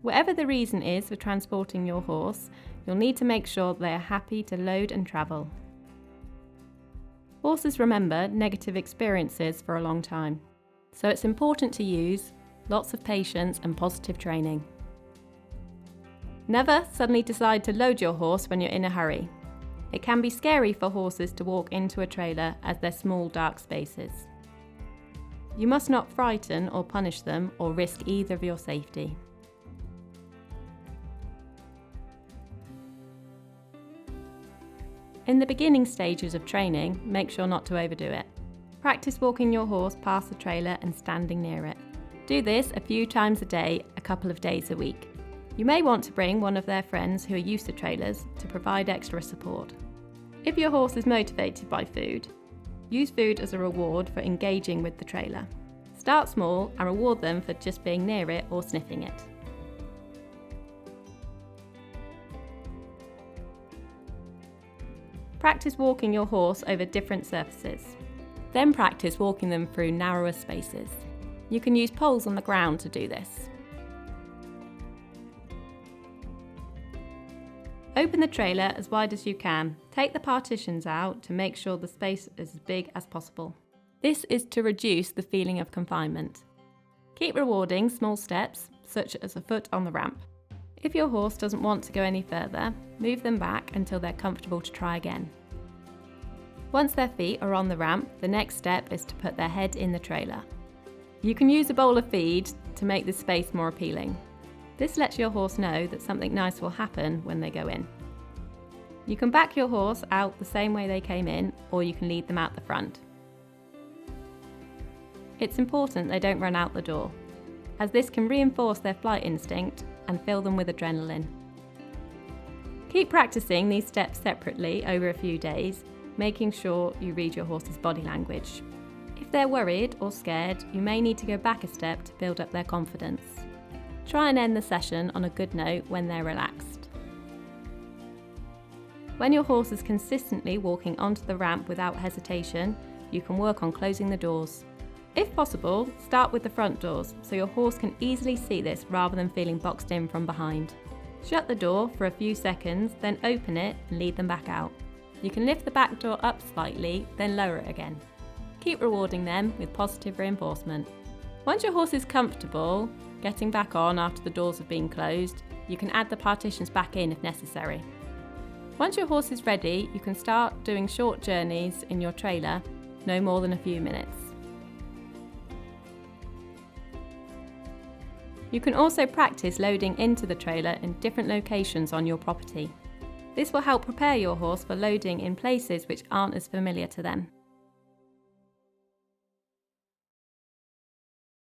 Whatever the reason is for transporting your horse, you'll need to make sure they are happy to load and travel. Horses remember negative experiences for a long time, so it's important to use lots of patience and positive training. Never suddenly decide to load your horse when you're in a hurry. It can be scary for horses to walk into a trailer as they're small, dark spaces. You must not frighten or punish them or risk either of your safety. In the beginning stages of training, make sure not to overdo it. Practice walking your horse past the trailer and standing near it. Do this a few times a day, a couple of days a week. You may want to bring one of their friends who are used to trailers to provide extra support. If your horse is motivated by food, use food as a reward for engaging with the trailer. Start small and reward them for just being near it or sniffing it. Practice walking your horse over different surfaces. Then practice walking them through narrower spaces. You can use poles on the ground to do this. Open the trailer as wide as you can. Take the partitions out to make sure the space is as big as possible. This is to reduce the feeling of confinement. Keep rewarding small steps, such as a foot on the ramp. If your horse doesn't want to go any further, move them back until they're comfortable to try again. Once their feet are on the ramp, the next step is to put their head in the trailer. You can use a bowl of feed to make the space more appealing. This lets your horse know that something nice will happen when they go in. You can back your horse out the same way they came in, or you can lead them out the front. It's important they don't run out the door, as this can reinforce their flight instinct and fill them with adrenaline. Keep practicing these steps separately over a few days, making sure you read your horse's body language. If they're worried or scared, you may need to go back a step to build up their confidence. Try and end the session on a good note when they're relaxed. When your horse is consistently walking onto the ramp without hesitation, you can work on closing the doors. If possible, start with the front doors so your horse can easily see this rather than feeling boxed in from behind. Shut the door for a few seconds, then open it and lead them back out. You can lift the back door up slightly, then lower it again. Keep rewarding them with positive reinforcement. Once your horse is comfortable getting back on after the doors have been closed, you can add the partitions back in if necessary. Once your horse is ready, you can start doing short journeys in your trailer, no more than a few minutes. You can also practice loading into the trailer in different locations on your property. This will help prepare your horse for loading in places which aren't as familiar to them.